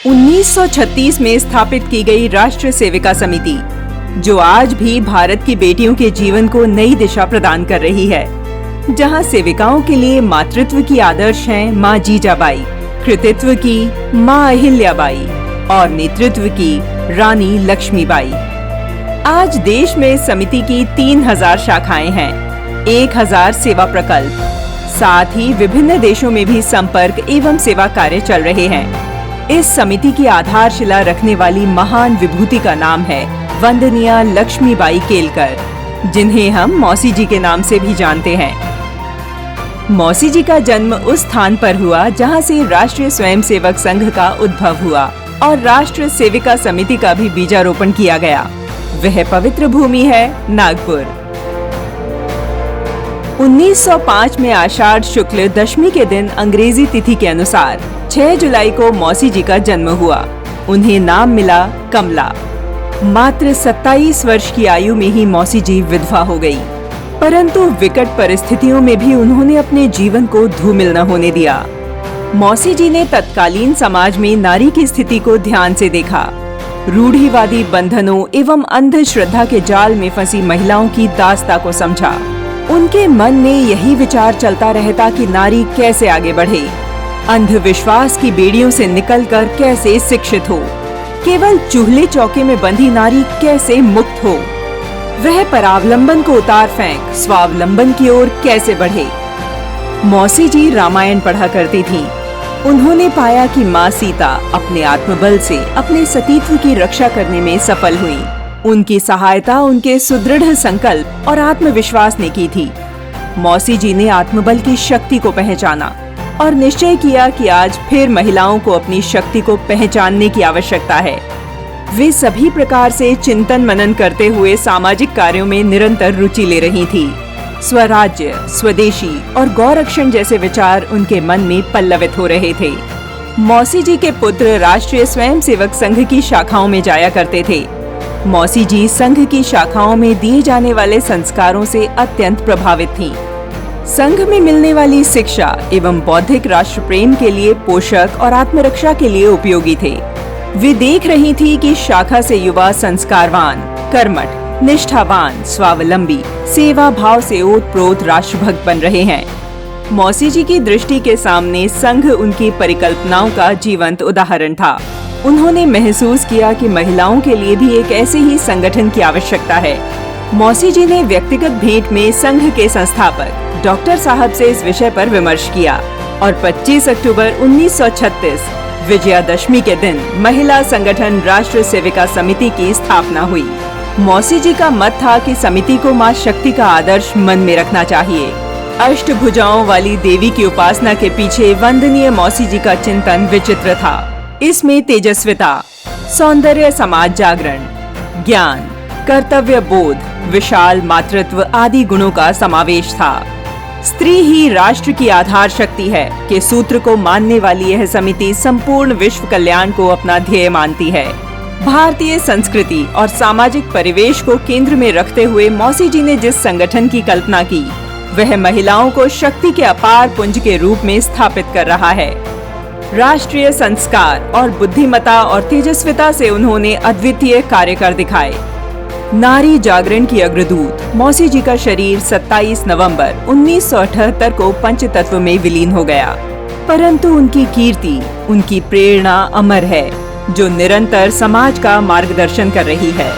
1936 में स्थापित की गई राष्ट्र सेविका समिति, जो आज भी भारत की बेटियों के जीवन को नई दिशा प्रदान कर रही है, जहां सेविकाओं के लिए मातृत्व की आदर्श हैं मां जीजाबाई, कृतित्व की मां अहिल्याबाई और नेतृत्व की रानी लक्ष्मीबाई। आज देश में समिति की 3000 शाखाएं हैं, 1000 सेवा प्रकल्प, साथ ही विभिन्न देशों में भी संपर्क एवं सेवा कार्य चल रहे हैं। इस समिति की आधारशिला रखने वाली महान विभूति का नाम है वंदनीय लक्ष्मीबाई केलकर, जिन्हें हम मौसी जी के नाम से भी जानते हैं। मौसी जी का जन्म उस स्थान पर हुआ जहां से राष्ट्रीय स्वयंसेवक संघ का उद्भव हुआ और राष्ट्र सेविका समिति का भी बीजारोपण किया गया। वह पवित्र भूमि है नागपुर। 1905 में आषाढ़ शुक्ल दशमी के दिन अंग्रेजी तिथि के अनुसार 6 जुलाई को मौसी जी का जन्म हुआ। उन्हें नाम मिला कमला। मात्र 27 वर्ष की आयु में ही मौसी जी विधवा हो गई, परंतु विकट परिस्थितियों में भी उन्होंने अपने जीवन को धूमिल न होने दिया। मौसी जी ने तत्कालीन समाज में नारी की स्थिति को ध्यान से देखा, रूढ़िवादी बंधनों एवं अंधश्रद्धा के जाल में फंसी महिलाओं की दास्ता को समझा। उनके मन में यही विचार चलता रहता कि नारी कैसे आगे बढ़े, अंधविश्वास की बेड़ियों से निकलकर कैसे शिक्षित हो, केवल चूल्हे चौके में बंधी नारी कैसे मुक्त हो, वह परावलंबन को उतार फेंक स्वावलंबन की ओर कैसे बढ़े। मौसी जी रामायण पढ़ा करती थीं। उन्होंने पाया कि माँ सीता अपने आत्मबल से अपने सतीत्व की रक्षा करने में सफल हुई। उनकी सहायता उनके सुदृढ़ संकल्प और आत्मविश्वास ने की थी। मौसी जी ने आत्मबल की शक्ति को पहचाना और निश्चय किया कि आज फिर महिलाओं को अपनी शक्ति को पहचानने की आवश्यकता है। वे सभी प्रकार से चिंतन मनन करते हुए सामाजिक कार्यों में निरंतर रुचि ले रही थी। स्वराज्य, स्वदेशी और गौरक्षण जैसे विचार उनके मन में पल्लवित हो रहे थे। मौसी जी के पुत्र राष्ट्रीय स्वयंसेवक संघ की शाखाओं में जाया करते थे। मौसी जी संघ की शाखाओं में दिए जाने वाले संस्कारों से अत्यंत प्रभावित थीं। संघ में मिलने वाली शिक्षा एवं बौद्धिक राष्ट्र प्रेम के लिए पोषक और आत्मरक्षा के लिए उपयोगी थे। वे देख रही थी कि शाखा से युवा संस्कारवान, कर्मठ, निष्ठावान, स्वावलंबी, सेवा भाव से ओतप्रोत राष्ट्रभक्त बन रहे हैं। मौसी जी की दृष्टि के सामने संघ उनकी परिकल्पनाओं का जीवंत उदाहरण था। उन्होंने महसूस किया कि महिलाओं के लिए भी एक ऐसे ही संगठन की आवश्यकता है। मौसी जी ने व्यक्तिगत भेंट में संघ के संस्थापक डॉक्टर साहब से इस विषय पर विमर्श किया और 25 अक्टूबर 1936 विजयादशमी के दिन महिला संगठन राष्ट्र सेविका समिति की स्थापना हुई। मौसी जी का मत था कि समिति को मां शक्ति का आदर्श मन में रखना चाहिए। अष्टभुजाओं वाली देवी की उपासना के पीछे वंदनीय मौसी जी का चिंतन विचित्र था। इसमें तेजस्विता, सौंदर्य, समाज जागरण, ज्ञान, कर्तव्य बोध, विशाल मातृत्व आदि गुणों का समावेश था। स्त्री ही राष्ट्र की आधार शक्ति है के सूत्र को मानने वाली यह समिति संपूर्ण विश्व कल्याण को अपना ध्येय मानती है। भारतीय संस्कृति और सामाजिक परिवेश को केंद्र में रखते हुए मौसी जी ने जिस संगठन की कल्पना की, वह महिलाओं को शक्ति के अपार पुंज के रूप में स्थापित कर रहा है। राष्ट्रीय संस्कार और बुद्धिमता और तेजस्विता से उन्होंने अद्वितीय कार्य कर दिखाए। नारी जागरण की अग्रदूत मौसी जी का शरीर 27 नवंबर 1978 को पंचतत्व में विलीन हो गया, परंतु उनकी कीर्ति, उनकी प्रेरणा अमर है, जो निरंतर समाज का मार्गदर्शन कर रही है।